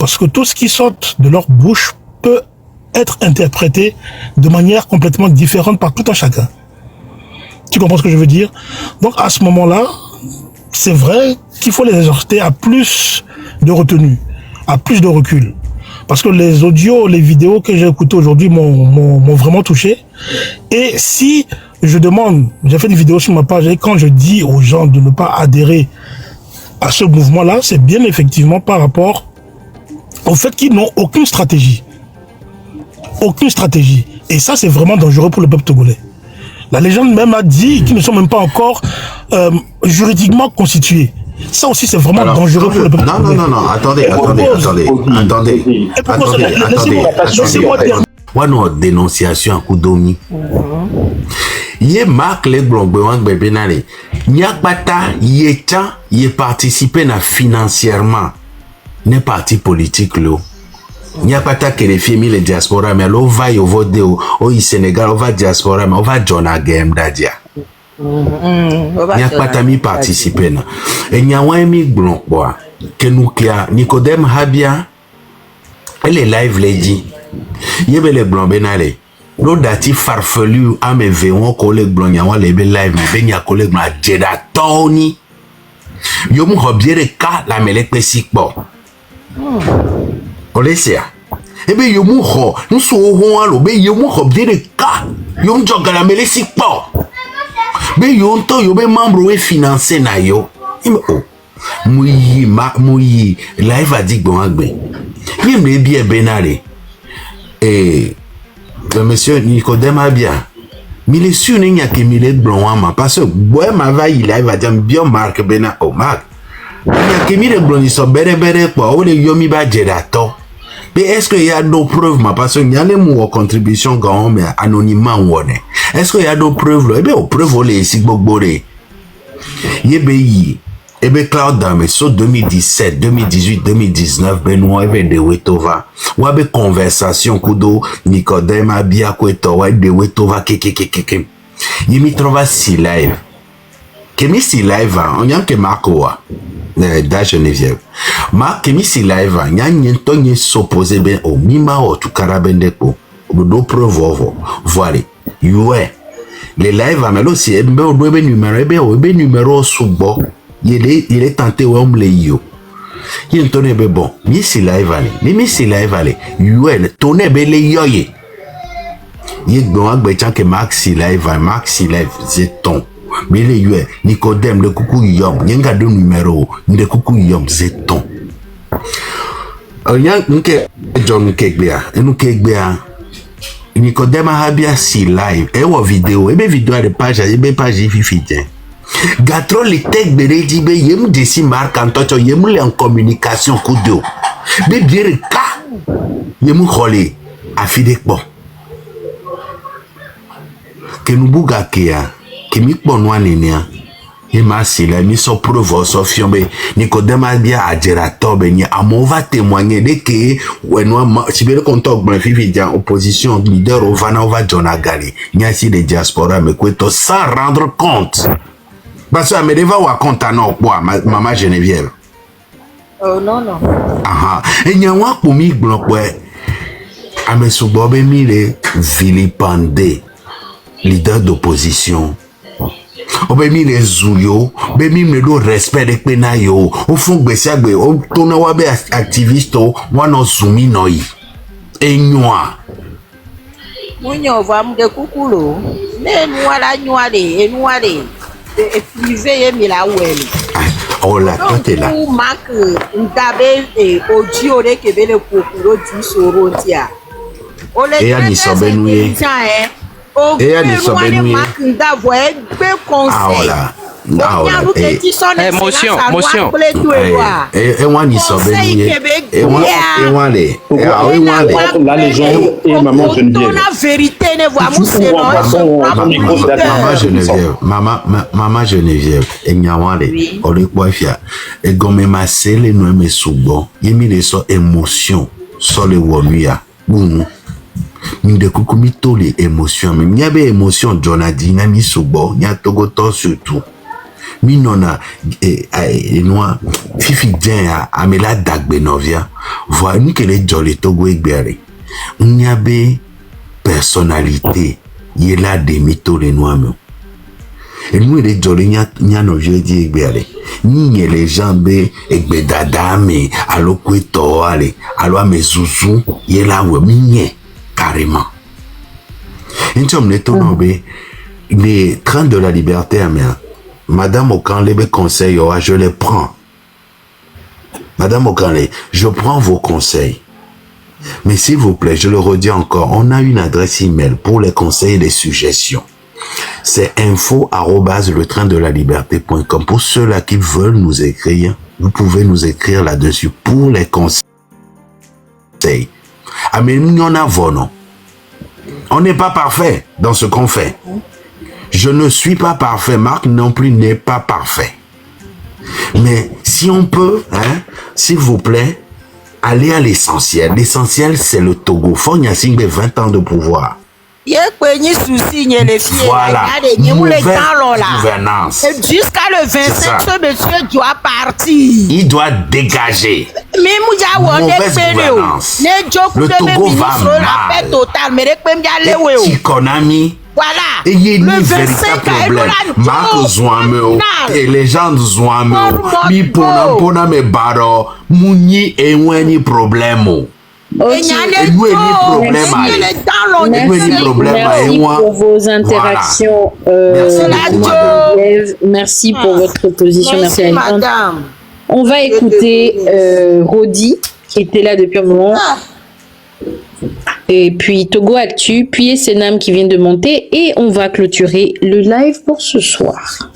Parce que tout ce qui sort de leur bouche peut être interprété de manière complètement différente par tout un chacun. Tu comprends ce que je veux dire? Donc à ce moment-là, c'est vrai qu'il faut les exhorter à plus de retenue, à plus de recul. Parce que les audios, les vidéos que j'ai écoutées aujourd'hui m'ont vraiment touché. Et si je demande, j'ai fait une vidéo sur ma page, et quand je dis aux gens de ne pas adhérer à ce mouvement-là, c'est bien effectivement par rapport au fait qu'ils n'ont aucune stratégie. Aucune stratégie. Et ça, c'est vraiment dangereux pour le peuple togolais. La légende même a dit qu'ils ne sont même pas encore juridiquement constitués. Ça aussi, c'est vraiment dangereux pour le peuple togolais. Non, attendez. Laissez-moi terminer. Une dénonciation à Koudomi. Yé marque les blondes benale. Nyakbata yé participer financièrement n'est parti politique là. Nyakbata que les filles les diaspora mais l'on va y voter au Sénégal on va diaspora mais on va John a game d'adia. Nyakbata mi participer na. Et nyawa mi blond bois que nous clia Nicodème Habia elle est live lady. Yé les blonds benale. L'autre dati farfelu à mes véons collègues blancs y'a les live mais ben y'a collègues blancs Jeda Tony yo mu hobiere ka la melek pesik bo olesia ebe yo mu ho nso ho alo be yo mu hobiere ka yo mu joga la melek bo be yo nto yo be membre we financer na yo muyi live adigbo agbe yem le bi benare le monsieur Nicodème Abia mille sur n'y a que mille blancs parce que boy ma va il va dire bien marque bena au marque il y a que mille blancs ils sont bere quoi ou les yomi ba jerato mais est-ce qu'il y a d'autres preuves ma parce que y a les mots contribution grand mais anonymement on est-ce qu'il y a d'autres preuves là et bien aux preuves les ici bobore yebeyi ebe cloud dame so 2017 2018 2019 Benoît ebe de wetova wabe conversation kudo Nicodème Abia kweto wa de wetova keke yimi trova si live kemi si live on y a que Marco da Geneviève ma kemi si live nya nyento nye s'opposer ben au mima o tu karabende ko do preuve voilà ouais les live amelo si ebe o do ebe numéro subo il est tenté ou on yo il tonne be bon mi si live aller mi si live aller yuel tonne be le yoye il bon agbe chan que maxi live zeton mais le yuel Nicodème le coucou yom nyenga de numéro de coucou yom zeton onya nke John Kegbea enu Kegbea Nicodème Habia si live e wo vidéo e be vidéo de page fifi Gatro les tech beredi be yem desi marque en toto yem le en communication kudo be bien ka yem khole afide bon que nous buga kia que mi bonwa nenia yema sila mi so preuve so fiombe Nicodème Abia ajera tobe ni amova témoigner de que wenwa sibele kontok blan fifi dia opposition leader ovana ova jonagali nya si de diaspora me kweto sans rendre compte. Parce que me deva wa compte non quoi maman Geneviève. Oh non. Aha. Et nyawa pour mi blon ouais. Ame subobe mi le vilipendé leader d'opposition. Obe mi le zuyo, be mi me do respect de pena yo. Au fond gbese agbe o to na wa be activiste o wa no zumi no yi. Enyoa. Munyo va mde kukulo. Ne nwala nywale, enwale. Privé et milawel. Oh là, toi t'es là. Pour marque ndabe et audio de kebele kokuro du sorontia. Et ani sobenouye. Et ani sobenouye. Marque ndavoye be conseil. Motion. Et wani sobenouye. Et wani. La légende et maman Geneviève. La vérité ne voit Maman Geneviève. Et nyawale. Ori kwafia. Et gome masele no me subo. Yemi le so émotion. So le wonuya. Bunu. Minde kukumi to les émotions. Mais n'y avait émotion Jonadi na mi subo. N'y a togoto surtout. minona et noa fifi bien amela dagbenovia voit ni que les jolly Togo egbere nyabe personnalité yela demito les noa me et nous les jolly nya no je di egbere ni les jambes egbe dada me alo kweto ale alo amezuzu yela we minye carrément intom neto no be les trains de la liberté amien. Madame Okanle, mes conseils, je les prends. Madame Okanle, je prends vos conseils. Mais s'il vous plaît, je le redis encore, on a une adresse email pour les conseils et les suggestions. C'est info@letraindelaliberté.com. Pour ceux-là qui veulent nous écrire, vous pouvez nous écrire là-dessus pour les conseils. Ah, mais nous en avons, non. On n'est pas parfait dans ce qu'on fait. Je ne suis pas parfait, Marc non plus n'est pas parfait. Mais si on peut, hein, s'il vous plaît, aller à l'essentiel. L'essentiel, c'est le Togo. Faut y a 20 ans de pouvoir. Voilà, mauvaise gouvernance. Jusqu'à le 25, ce monsieur doit partir. Il doit dégager. Mauvaise gouvernance. Le Togo va mal. Et Tikonami. Voilà. Et il y a une véritable problème. Marc Zouameo et les gens de Zouameo. Mi pona me baro. Mouni et oueni problème. Merci pour vos interactions. Merci pour votre position. Merci Alexandre. On va écouter Rodi qui était là depuis un moment. Et puis Togo Actu, puis Senam qui vient de monter et on va clôturer le live pour ce soir.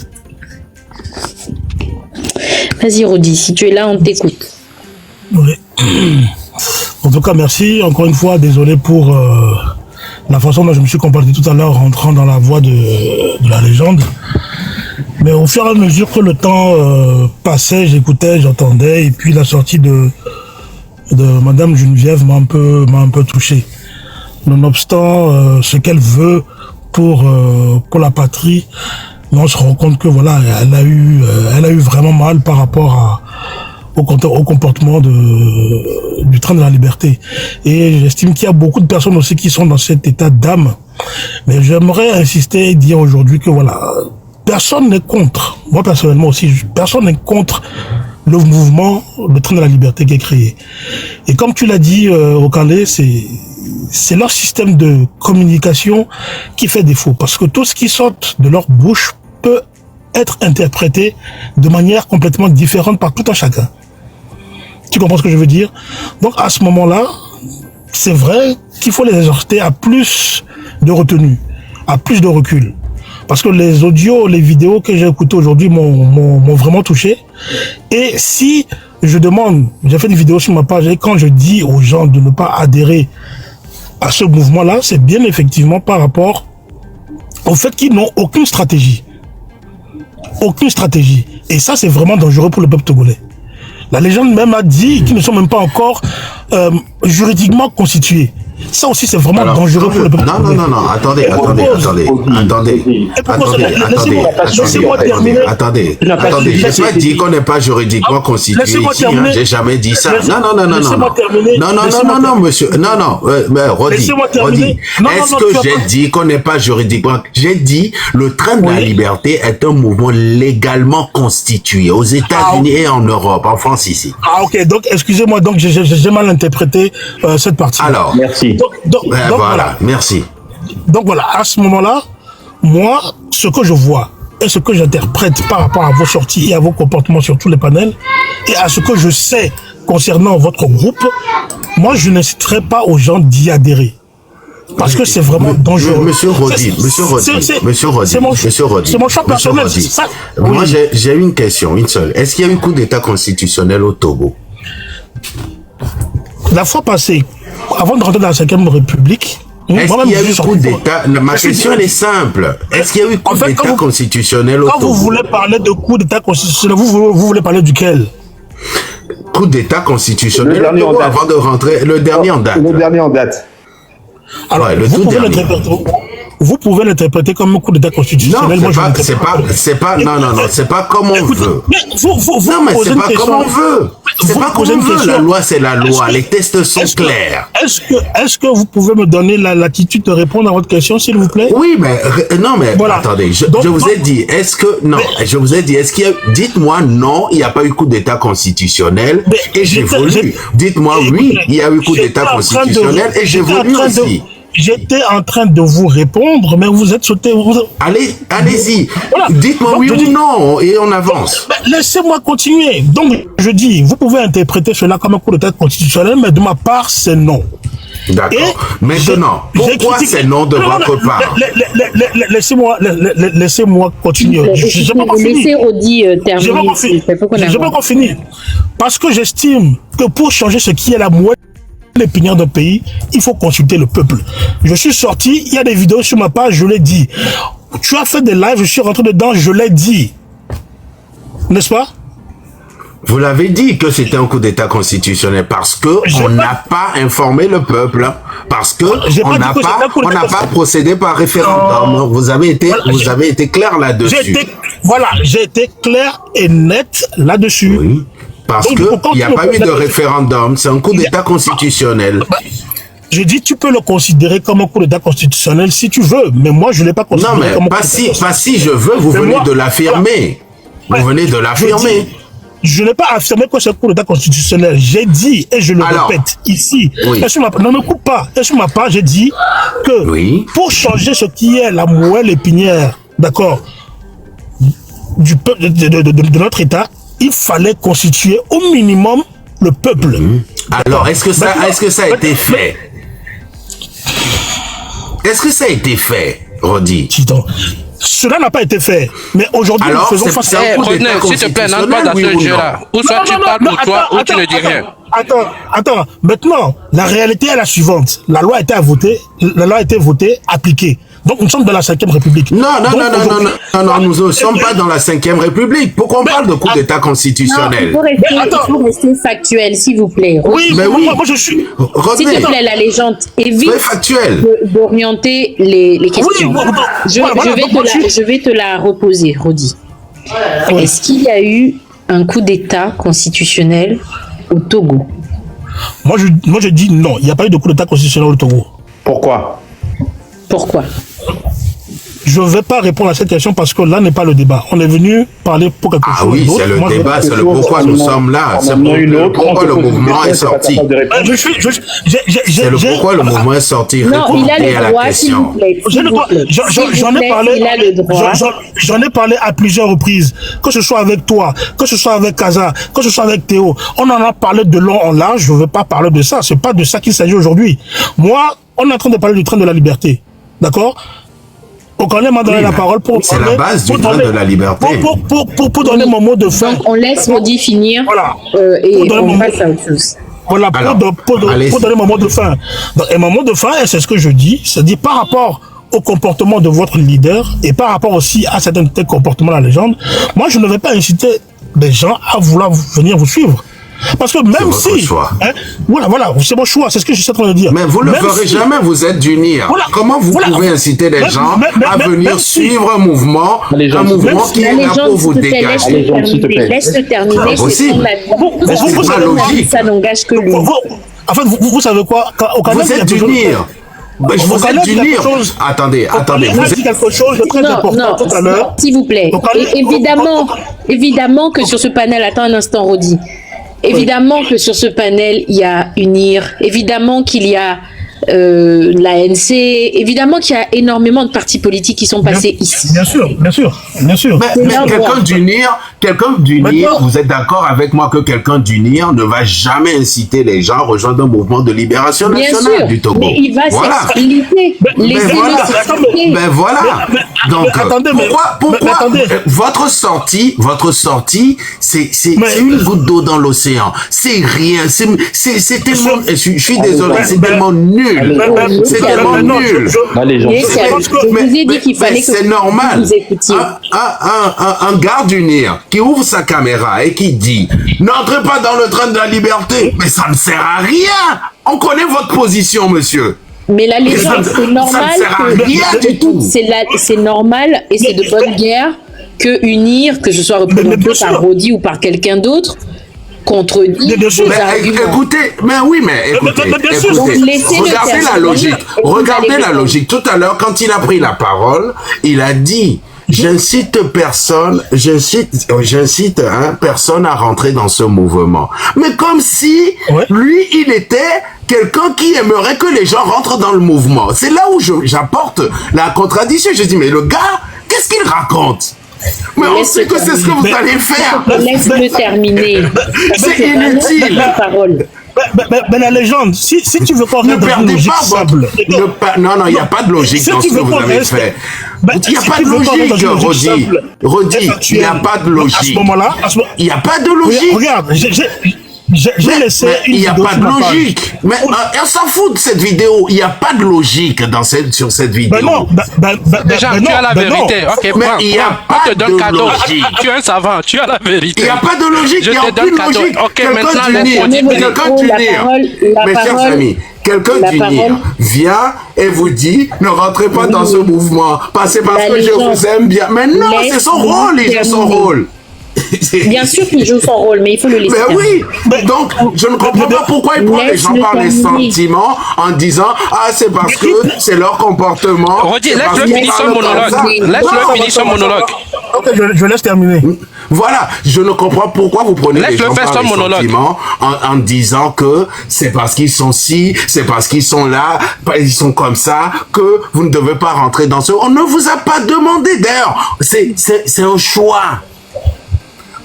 Vas-y Rodi, si tu es là, on t'écoute. Oui. En tout cas, merci. Encore une fois, désolé pour la façon dont je me suis comporté tout à l'heure rentrant dans la voie de la légende. Mais au fur et à mesure que le temps passait, j'écoutais, j'entendais, et puis la sortie de Madame Geneviève m'a un peu touché. Nonobstant ce qu'elle veut pour la patrie, on se rend compte que voilà, elle a eu vraiment mal par rapport au comportement du train de la liberté. Et j'estime qu'il y a beaucoup de personnes aussi qui sont dans cet état d'âme. Mais j'aimerais insister et dire aujourd'hui que voilà, personne n'est contre. Moi personnellement aussi, personne n'est contre le mouvement, le train de la liberté qui est créé. Et comme tu l'as dit, Okale, c'est leur système de communication qui fait défaut. Parce que tout ce qui sort de leur bouche peut être interprété de manière complètement différente par tout un chacun. Tu comprends ce que je veux dire? Donc à ce moment-là, c'est vrai qu'il faut les exhorter à plus de retenue, à plus de recul. Parce que les audios, les vidéos que j'ai écoutées aujourd'hui m'ont vraiment touché. Et si je demande, j'ai fait des vidéos sur ma page, et quand je dis aux gens de ne pas adhérer à ce mouvement-là, c'est bien effectivement par rapport au fait qu'ils n'ont aucune stratégie. Aucune stratégie. Et ça, c'est vraiment dangereux pour le peuple togolais. La légende même a dit qu'ils ne sont même pas encore juridiquement constitués. Ça aussi, c'est vraiment dangereux pour le peuple. Non, attendez. J'ai pas dit qu'on n'est pas juridiquement constitué ici, hein. J'ai jamais dit ça. Non, monsieur. Non, Rodi. Est-ce que j'ai dit qu'on n'est pas juridiquement? J'ai dit le train de la liberté est un mouvement légalement constitué aux États-Unis et en Europe, en France ici. Ah, ok. Donc, excusez-moi, donc j'ai mal interprété cette partie. Alors, merci. Donc voilà, merci. Donc voilà, à ce moment-là, moi, ce que je vois et ce que j'interprète par rapport à vos sorties et à vos comportements sur tous les panels et à ce que je sais concernant votre groupe, moi, je n'inciterai pas aux gens d'y adhérer. Parce que c'est vraiment dangereux. Monsieur Rodi. C'est mon choix personnel. Moi, j'ai une question, une seule. Est-ce qu'il y a eu un coup d'état constitutionnel au Togo? La fois passée, avant de rentrer dans la 5e République, est-ce qu'il y a eu coup d'état? Ma question elle est simple. Est-ce qu'il y a eu coup d'état constitutionnel au Togo? Quand vous voulez parler de coup d'état constitutionnel, vous voulez parler duquel? Coup d'état constitutionnel. Le dernier en date. Le dernier en date. Alors, ouais, vous pouvez l'interpréter. vous pouvez l'interpréter comme un coup d'état constitutionnel. Non, c'est pas, non, c'est pas comme on veut. Non, mais c'est pas comme on veut. C'est pas comme on veut. La loi, c'est la loi. Les tests sont clairs. Est-ce que vous pouvez me donner la latitude de répondre à votre question, s'il vous plaît? Oui, mais, non, mais, voilà. Attendez, je vous ai dit, je vous ai dit, est-ce qu'il y a, dites-moi non, il n'y a pas eu coup d'état constitutionnel et j'évolue. Dites-moi oui, il y a eu coup d'état constitutionnel et j'évolue aussi. J'étais en train de vous répondre, mais vous êtes sauté. Allez-y. Voilà. Dites-moi oui ou non et on avance. Laissez-moi continuer. Donc, je dis, vous pouvez interpréter cela comme un coup d'état constitutionnel, mais de ma part, c'est non. D'accord. Maintenant, pourquoi c'est non de votre part? Laissez-moi continuer. Laissez Rodi terminer. Je vais pas finir. Parce que j'estime que pour changer ce qui est la moelle l'opinion d'un pays, il faut consulter le peuple. Je suis sorti, il y a des vidéos sur ma page, je l'ai dit. Tu as fait des lives, je suis rentré dedans, je l'ai dit. N'est-ce pas? Vous l'avez dit que c'était un coup d'état constitutionnel parce que on n'a pas informé le peuple, parce que on n'a pas procédé par référendum. Vous avez été clair là-dessus. J'ai été clair et net là-dessus. Oui. Parce qu'il n'y a pas eu de référendum, c'est un coup d'état constitutionnel. Je dis, tu peux le considérer comme un coup d'état constitutionnel si tu veux, mais moi je ne l'ai pas considéré comme un coup d'état constitutionnel. Pas si je veux, vous venez de l'affirmer. Vous venez de l'affirmer. Je n'ai pas affirmé que c'est un coup d'état constitutionnel. J'ai dit, et je le répète ici, ne me coupe pas, et sur ma page, j'ai dit que pour changer ce qui est la moelle épinière, d'accord, du peuple de notre État, il fallait constituer au minimum le peuple. Alors, est-ce que ça a été fait? Est-ce que ça a été fait, Rodi? Cela n'a pas été fait. Mais aujourd'hui, nous faisons face à un coup d'état constitutionnel. S'il te plaît, n'entre pas dans ce jeu-là. Ou soit tu parles pour toi, ou tu ne dis rien. Attends. Maintenant, la réalité est la suivante. La loi a été votée, appliquée. Donc nous sommes dans la 5e République. Non, nous ne sommes pas dans la 5e République. Pourquoi on parle de coup d'état constitutionnel? Il faut rester factuel, s'il vous plaît. Moi je suis... S'il te plaît, la légende, évite d'orienter les questions. Je vais te la reposer, Rodi. Est-ce qu'il y a eu un coup d'état constitutionnel au Togo? Moi je dis non, il n'y a pas eu de coup d'état constitutionnel au Togo. Pourquoi? Je ne vais pas répondre à cette question parce que là n'est pas le débat. On est venu parler pour quelque chose. Ah oui, c'est le débat, c'est le pourquoi nous sommes là. C'est pourquoi le mouvement est sorti. C'est le pourquoi le mouvement est sorti. Non, il a le droit, s'il vous plaît. J'en ai parlé à plusieurs reprises. Que ce soit avec toi, que ce soit avec Kaza, que ce soit avec Théo. On en a parlé de long en large. Je ne veux pas parler de ça. Ce n'est pas de ça qu'il s'agit aujourd'hui. Moi, on est en train de parler du train de la liberté. D'accord? Okane m'a donné la parole pour... C'est la base du train de la liberté. Pour donner mon mot de fin. Donc on laisse Rodi finir et on passe à autre chose. Voilà, pour donner mon mot de fin. Donc, et mon mot de fin, c'est ce que je dis, c'est-à-dire par rapport au comportement de votre leader et par rapport aussi à certains comportements de la légende, moi je ne vais pas inciter les gens à vouloir venir vous suivre. Parce que même si... Voilà, c'est mon choix, c'est ce que je suis en train de dire. Mais vous ne le ferez jamais, vous êtes d'unir. Comment vous pouvez inciter les gens à venir suivre un mouvement qui est là pour vous dégager? Laisse-le terminer. C'est pas logique. Ça n'engage que lui. En fait, vous savez quoi? Vous êtes d'unir. Vous êtes d'unir. Attendez. Vous avez dit quelque chose de très important tout à l'heure. S'il vous plaît. Évidemment que sur ce panel, attends un instant, Rodi. Évidemment que sur ce panel, il y a UNIR, évidemment qu'il y a l'ANC, évidemment qu'il y a énormément de partis politiques qui sont passés ici. Bien sûr. Mais quelqu'un d'UNIR, vous êtes d'accord avec moi que quelqu'un d'UNIR ne va jamais inciter les gens à rejoindre un mouvement de libération nationale du Togo. Mais il va s'expliquer. Ben voilà. Donc, pourquoi votre sortie, c'est une goutte d'eau dans l'océan. C'est rien. C'est tellement, je suis désolé, c'est tellement nul. C'est tellement nul. Je vous ai dit qu'il fallait que c'est normal. vous écoutiez. Un garde d'UNIR qui ouvre sa caméra et qui dit « N'entrez pas dans le train de la liberté », mais ça ne sert à rien. On connaît votre position, monsieur. Mais la légende, c'est normal c'est normal et c'est de bonne guerre que unir, que ce soit représenté par Rodi ou par quelqu'un d'autre, contredit ces arguments. Écoutez, regardez la logique. Regardez la logique. Tout à l'heure, quand il a pris la parole, il a dit, j'incite personne à rentrer dans ce mouvement. Mais comme si lui, il était quelqu'un qui aimerait que les gens rentrent dans le mouvement. C'est là où j'apporte la contradiction. Je dis, mais le gars, qu'est-ce qu'il raconte? Mais on sait que c'est ce que vous allez faire. Laisse-le terminer. C'est inutile. Mais la légende, si tu veux qu'on reste dans une logique simple... Non, il n'y a pas de logique dans ce que vous avez fait. Il n'y a pas de logique, Rodi. Il n'y a pas de logique. À ce moment-là... Il n'y a pas de logique. Regarde, j'ai laissé il n'y a pas de logique. Mais on s'en fout de cette vidéo. Il n'y a pas de logique sur cette vidéo. Déjà, tu as la vérité. Ok, mais il n'y a pas de logique. Tu es un savant, tu as la vérité. Il n'y a pas de logique. Il n'y a aucune logique. Ok, maintenant, mes chers amis, quelqu'un d'unir vient et vous dit ne rentrez pas dans ce mouvement parce que je vous aime bien. Mais non, c'est son rôle, il joue son rôle. Bien sûr qu'il joue son rôle, mais il faut le laisser. Mais oui, donc je ne comprends pas pourquoi il prend les gens par les sentiments en disant c'est parce que c'est leur comportement. Rodi, laisse-le finir son monologue. Laisse-le finir son monologue. Ok, je laisse terminer. Voilà, je ne comprends pas pourquoi vous prenez les gens par les sentiments en disant que c'est parce qu'ils sont ci, c'est parce qu'ils sont là, ils sont comme ça, que vous ne devez pas rentrer dans ce... On ne vous a pas demandé, d'ailleurs, c'est un choix.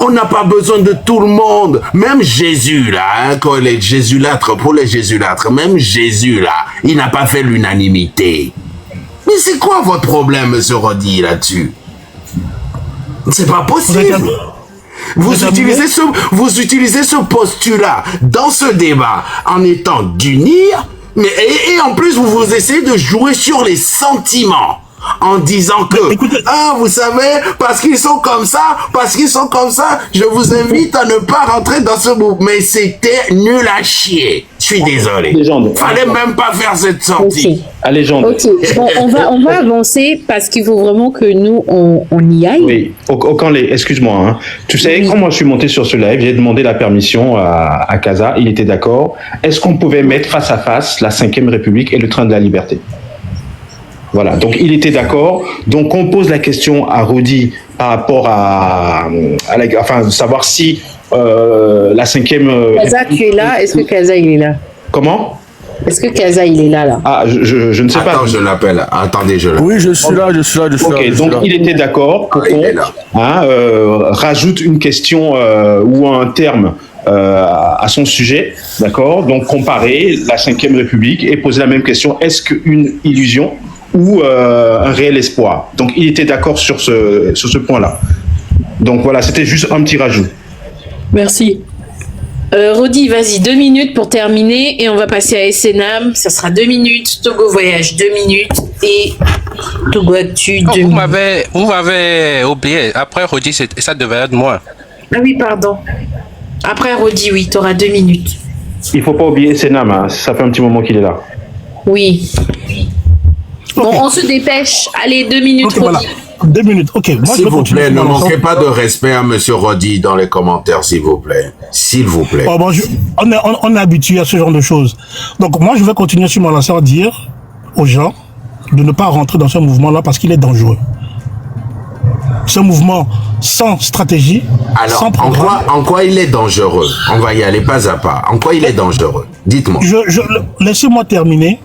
On n'a pas besoin de tout le monde. Même Jésus, là, pour les Jésulâtres, même Jésus, là, il n'a pas fait l'unanimité. Mais c'est quoi votre problème, monsieur Rodi, là-dessus? C'est pas possible. Vous utilisez ce postulat dans ce débat en étant d'unir, mais et en plus vous essayez de jouer sur les sentiments en disant que vous savez, parce qu'ils sont comme ça, je vous invite à ne pas rentrer dans ce mouvement. Mais c'était nul à chier. Je suis désolé. Fallait même pas faire cette sortie. Ok, bon, on va avancer parce qu'il faut vraiment que nous on y aille. Oui, excuse-moi. Hein. Tu sais, quand moi je suis monté sur ce live, j'ai demandé la permission à Kaza, il était d'accord. Est-ce qu'on pouvait mettre face à face la 5e République et le train de la liberté? Voilà, donc il était d'accord. Donc on pose la question à Rodi par rapport de savoir si la 5e... Kaza, tu es là? Est-ce que Kaza, il est là? Comment? Est-ce que Kaza, il est là? Ah, je ne sais pas. Attends, je l'appelle. Attendez, je l'appelle. Oui, je suis là. Ok, donc il était d'accord pour qu'on rajoute une question ou un terme à son sujet, d'accord? Donc comparer la 5e République et poser la même question. Est-ce qu'une illusion ou un réel espoir? Donc il était d'accord sur ce point-là. Donc voilà, c'était juste un petit rajout. Merci. Rodi, vas-y, 2 minutes pour terminer et on va passer à SNM. Ça sera 2 minutes. Togo Voyage, 2 minutes. Et Togo Actu, 2 minutes. Vous m'avez oublié. Après Rodi, ça devait être moi. Ah oui, pardon. Après Rodi, oui, tu auras 2 minutes. Il faut pas oublier SNM, hein. Ça fait un petit moment qu'il est là. Oui. Bon, on se dépêche. Allez, 2 minutes, Rodi. Voilà. 2 minutes, ok. S'il vous plaît, ne manquez pas de respect à monsieur Rodi dans les commentaires, s'il vous plaît. S'il vous plaît. On est habitué à ce genre de choses. Donc moi, je vais continuer sur mon lanceur à dire aux gens de ne pas rentrer dans ce mouvement-là parce qu'il est dangereux. Ce mouvement sans stratégie, sans programme. En quoi il est dangereux? On va y aller pas à pas. En quoi il est dangereux? Dites-moi. Laissez-moi terminer.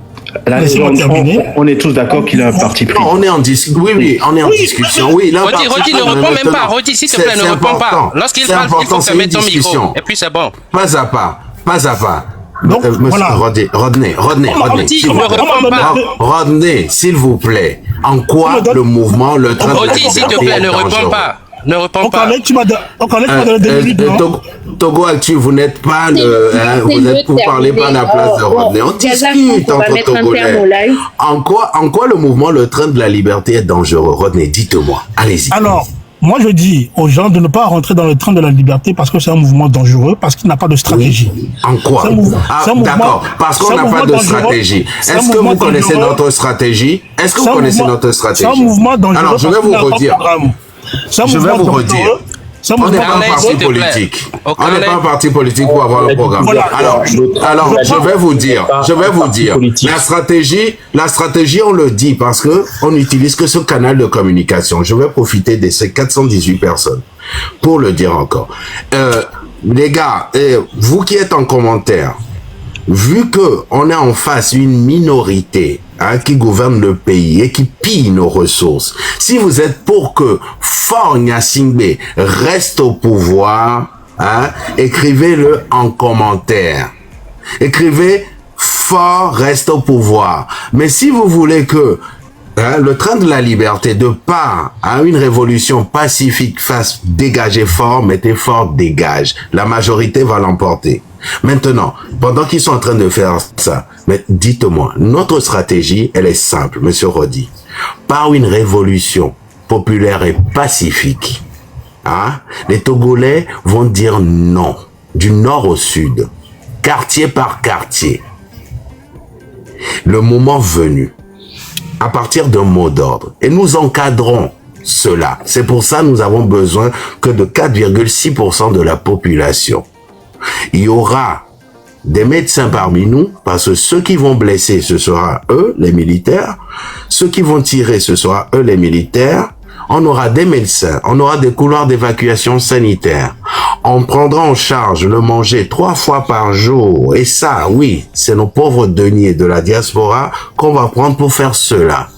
On est tous d'accord qu'il a un parti pris. Non, on est en discussion. Oui, on est en discussion. Oui, là, Rodi, ne réponds même pas. Rodi, s'il te plaît, ne réponds pas. Lorsqu'il parle, il faut fermer ton micro. Et puis c'est bon. Pas à pas. Donc, voilà. Rodney, s'il vous plaît. En quoi le mouvement, le train de la liberté, s'il te plaît, ne réponds pas. Ne réponds pas. Tu m'as donné 2 minutes, non? Togo Actu, vous n'êtes pas vous parlez pas à la place de Rodney. On discute entre Togolais. En quoi le mouvement, le train de la liberté est dangereux? Rodney, dites-moi. Allez-y. Alors, Moi, je dis aux gens de ne pas rentrer dans le train de la liberté parce que c'est un mouvement dangereux, parce qu'il n'a pas de stratégie. Oui. En quoi? D'accord, parce qu'on n'a pas de stratégie. Est-ce que vous connaissez notre stratégie? Est-ce que vous connaissez notre stratégie? C'est un mouvement dangereux. Alors, je vais vous redire. Je vais vous redire. On n'est pas un parti politique. On n'est pas un parti politique pour avoir le programme. Alors, je vais vous dire. La stratégie, on le dit parce que on n'utilise que ce canal de communication. Je vais profiter de ces 418 personnes pour le dire encore. Les gars, vous qui êtes en commentaire, vu que on est en face une minorité qui gouverne le pays et qui pille nos ressources, si vous êtes pour que Faure Gnassingbé reste au pouvoir, écrivez-le en commentaire. Écrivez Faure reste au pouvoir. Mais si vous voulez que le train de la liberté, de part à une révolution pacifique, fasse dégager Faure, mettez Faure dégage. La majorité va l'emporter. Maintenant, pendant qu'ils sont en train de faire ça, mais dites-moi, notre stratégie, elle est simple, Monsieur Rodi. Par une révolution populaire et pacifique, les Togolais vont dire non, du nord au sud, quartier par quartier. Le moment venu, à partir d'un mot d'ordre, et nous encadrons cela. C'est pour ça que nous avons besoin que de 4,6% de la population. Il y aura des médecins parmi nous, parce que ceux qui vont blesser, ce sera eux, les militaires. Ceux qui vont tirer, ce sera eux, les militaires. On aura des médecins, on aura des couloirs d'évacuation sanitaire. On prendra en charge le manger 3 fois par jour. Et ça, oui, c'est nos pauvres deniers de la diaspora qu'on va prendre pour faire cela.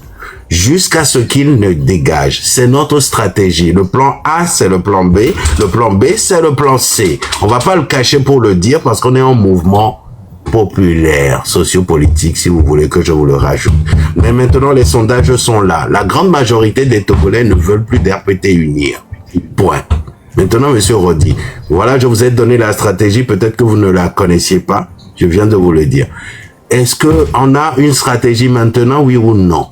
Jusqu'à ce qu'il ne dégage. C'est notre stratégie. Le plan A, c'est le plan B. Le plan B, c'est le plan C. On va pas le cacher pour le dire parce qu'on est en mouvement populaire, sociopolitique, si vous voulez que je vous le rajoute. Mais maintenant, les sondages sont là. La grande majorité des Togolais ne veulent plus d'RPT unir. Point. Maintenant, Monsieur Rodi, voilà, je vous ai donné la stratégie. Peut-être que vous ne la connaissiez pas. Je viens de vous le dire. Est-ce que on a une stratégie maintenant, oui ou non?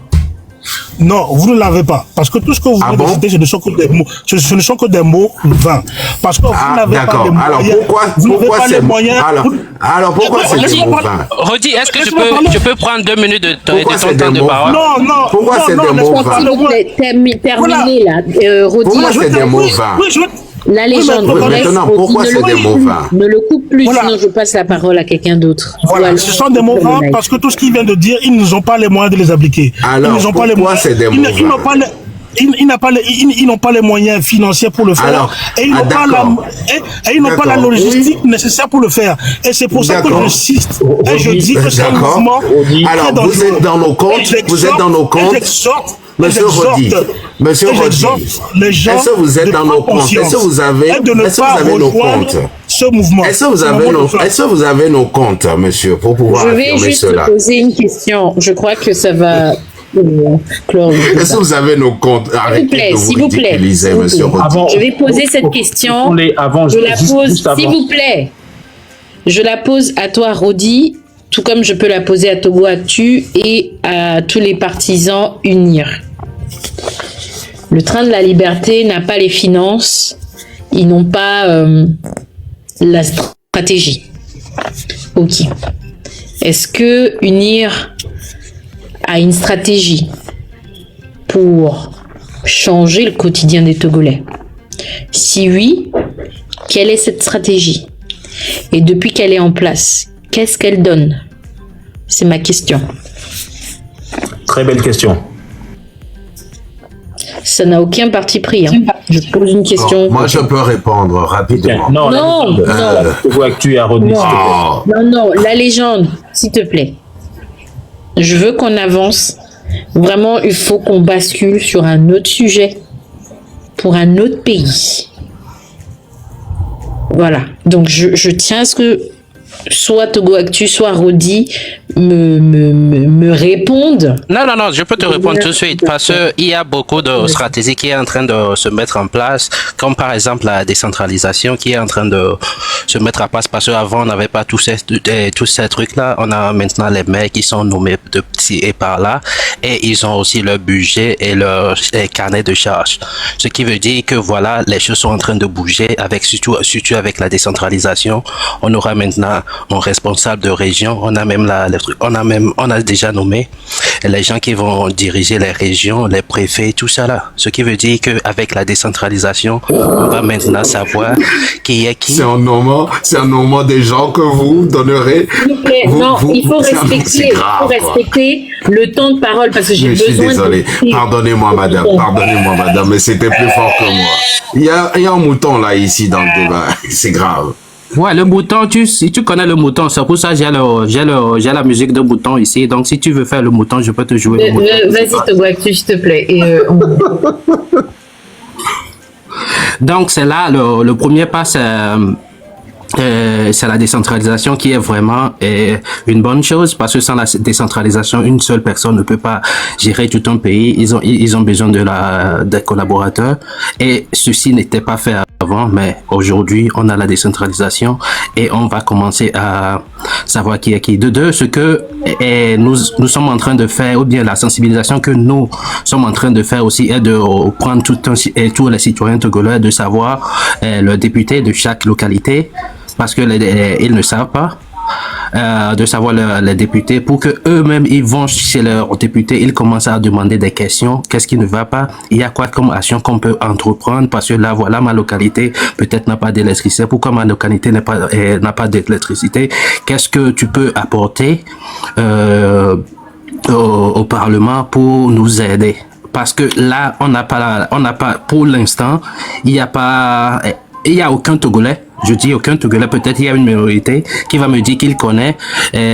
Non, vous ne l'avez pas. Parce que tout ce que vous venez de citer, ce ne sont que des mots. Ce ne sont que des mots vains. Parce que vous n'avez pas les moyens. Alors pourquoi c'est des mots vains? Rodi, est-ce que je peux prendre 2 minutes de ton temps de parole? Non. Pourquoi c'est des mots vains? Terminé là. Rodi. Pourquoi c'est des mots vains? La légende. Maintenant, pourquoi c'est des mots vains? Ne le coupe plus, sinon je passe la parole à quelqu'un d'autre. Voilà, ce sont des mots vains parce que tout ce qu'il vient de dire, ils n'ont pas les moyens de les appliquer. Alors, pourquoi c'est des mots vains? Ils n'ont pas les moyens financiers pour le faire. Alors, et ils n'ont pas la logistique nécessaire pour le faire. Et c'est pour ça que j'insiste. Et je dis que c'est un mouvement. Alors, vous êtes dans nos comptes. Vous êtes dans nos comptes. Monsieur Rodi, est-ce que vous êtes dans nos comptes? Est-ce que vous avez nos comptes? Ce mouvement. Est-ce que vous avez nos comptes, monsieur, pour pouvoir affirmer cela? Je vais juste poser une question. Je crois que ça va clore. Est-ce que vous avez nos comptes? Arrêtez de vous ridiculiser, monsieur Rodi. Je vais poser cette question. Je la pose, s'il vous plaît. Je la pose à toi, Rodi. Tout comme je peux la poser à Togo Actu et à tous les partisans unir. Le train de la liberté n'a pas les finances, ils n'ont pas la stratégie. Ok. Est-ce que unir a une stratégie pour changer le quotidien des Togolais? Si oui, quelle est cette stratégie? Et depuis qu'elle est en place, qu'est-ce qu'elle donne? C'est ma question. Très belle question. Ça n'a aucun parti pris. Je pose une question. Moi, je peux répondre rapidement. Non. Non, la légende, s'il te plaît. Je veux qu'on avance. Vraiment, il faut qu'on bascule sur un autre sujet pour un autre pays. Voilà. Donc, je tiens à ce que soit Togo Actu, soit Rodi me répondent. Non, je peux te répondre tout de suite parce qu'il y a beaucoup de stratégies qui est en train de se mettre en place, comme par exemple la décentralisation qui est en train de se mettre en place parce qu'avant on n'avait pas tous ces trucs-là. On a maintenant les mecs qui sont nommés de petits et par là et ils ont aussi leur budget et leur carnet de charges. Ce qui veut dire que voilà, les choses sont en train de bouger avec surtout avec la décentralisation. On aura maintenant un responsable de région, on a même on a déjà nommé les gens qui vont diriger les régions, les préfets, tout ça là. Ce qui veut dire qu'avec la décentralisation, on va maintenant savoir qui est qui. C'est un nommant des gens que vous donnerez. Il faut respecter le temps de parole parce que j'ai besoin. Je suis désolé. Pardonnez-moi, madame, mais c'était plus fort que moi. Il y a un mouton là ici dans le débat. C'est grave. Ouais, le mouton, si tu connais le mouton, c'est pour ça que j'ai la musique de mouton ici. Donc, si tu veux faire le mouton, je peux te jouer le mouton. Vas-y, Togo Actu, s'il te plaît. Donc, c'est là, le premier pas, c'est la décentralisation qui est vraiment une bonne chose parce que sans la décentralisation, une seule personne ne peut pas gérer tout un pays. Ils ont besoin des collaborateurs et ceci n'était pas fait avant, mais aujourd'hui, on a la décentralisation et on va commencer à savoir qui est qui. De deux, ce que nous sommes en train de faire, ou bien la sensibilisation que nous sommes en train de faire aussi est de prendre tous les citoyens togolais de savoir le député de chaque localité parce que ils ne savent pas. De savoir les députés pour que eux-mêmes ils vont chez leurs députés, ils commencent à demander des questions, qu'est-ce qui ne va pas, il y a quoi comme action qu'on peut entreprendre parce que là voilà ma localité peut-être n'a pas d'électricité, pourquoi ma localité n'a pas d'électricité, qu'est-ce que tu peux apporter au Parlement pour nous aider parce que là on n'a pas pour l'instant il y a aucun Togolais. Je dis aucun Togolais, peut-être il y a une minorité qui va me dire qu'il connaît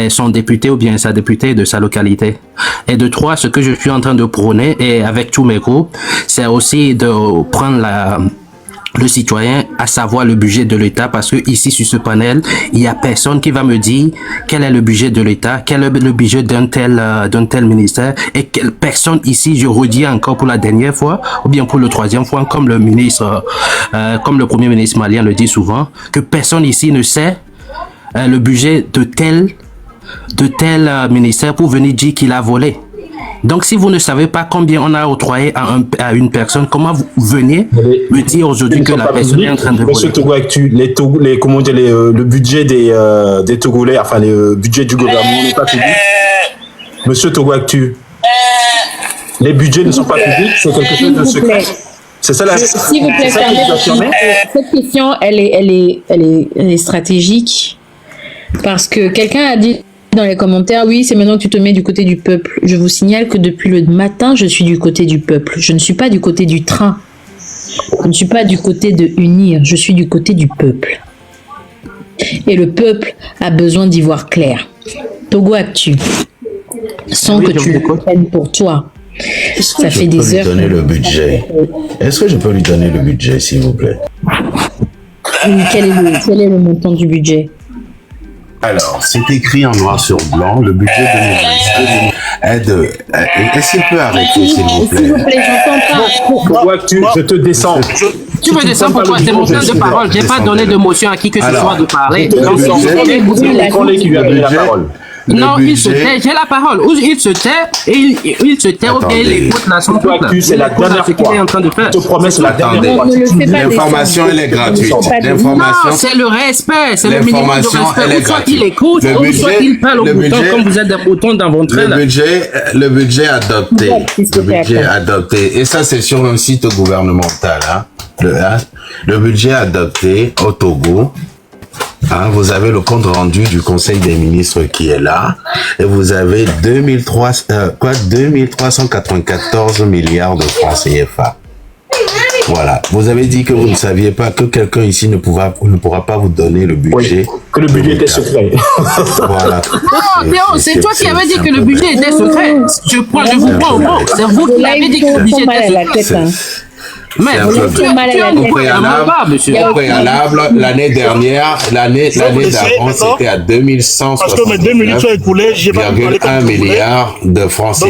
son député ou bien sa députée de sa localité. Et de trois, ce que je suis en train de prôner et avec tous mes groupes, c'est aussi de prendre le citoyen à savoir le budget de l'État parce que ici sur ce panel, il y a personne qui va me dire quel est le budget de l'État, quel est le budget d'un tel ministère et quelle personne ici, je redis encore pour la dernière fois ou bien pour le troisième fois comme le premier ministre malien le dit souvent, que personne ici ne sait le budget de tel ministère pour venir dire qu'il a volé. Donc, si vous ne savez pas combien on a octroyé à une personne, comment vous venez me dire aujourd'hui que la personne est en train de voler? Monsieur Togo Actu, le budget des Togolais, enfin le budget du gouvernement n'est pas public. Monsieur Togo Actu, les budgets ne sont pas publics, c'est quelque chose de secret. C'est ça la S'il vous plaît, cette question, elle est stratégique parce que quelqu'un a dit dans les commentaires, oui, c'est maintenant que tu te mets du côté du peuple. Je vous signale que depuis le matin, je suis du côté du peuple. Je ne suis pas du côté du train. Je ne suis pas du côté de unir. Je suis du côté du peuple. Et le peuple a besoin d'y voir clair. Togo Actu, sans que tu le prennes pour toi. Ça fait des heures. Est-ce que je peux lui donner le budget, s'il vous plaît? Quel est le montant du budget? Alors, c'est écrit en noir sur blanc, le budget de est de... Est-ce qu'il peut arrêter, s'il vous plaît? S'il vous plaît, j'entends pas. Je te descends. Tu me descends pour toi, c'est mon temps de parole. J'ai pas donné de motion à qui que ce soit de parler. Non, il se tait, j'ai la parole. Ou il se tait, et il se tait, ou bien il écoute la son truc. C'est la dernière fois. Qu'il est en train de faire. Je te promets, c'est la dernière fois. L'information, elle est gratuite. Non, c'est le respect. C'est le minimum de respect. Ou soit il écoute, ou soit il parle au bouton, comme vous êtes des boutons dans votre train. Le budget adopté. Le budget adopté. Et ça, c'est sur un site gouvernemental. Le budget adopté au Togo. Vous avez le compte rendu du Conseil des ministres qui est là et vous avez 2394 milliards de francs CFA. Voilà. Vous avez dit que vous ne saviez pas que quelqu'un ici ne pourra pas vous donner le budget. Oui, que le budget était secret. Voilà. Non, c'est toi qui avais dit que le budget était secret. Je vous prends au mot. C'est vous qui avez dit que le budget était secret. Mais au préalable, l'année dernière, l'année d'avant, c'était à 2169,1 milliards de francs CFA.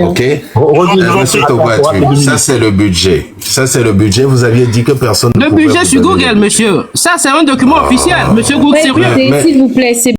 Ok. Ça c'est le budget. Ça c'est le budget. Vous aviez dit que personne. Le budget sur Google, monsieur. Ça c'est un document officiel. Monsieur Google, sérieux. S'il vous plaît, c'est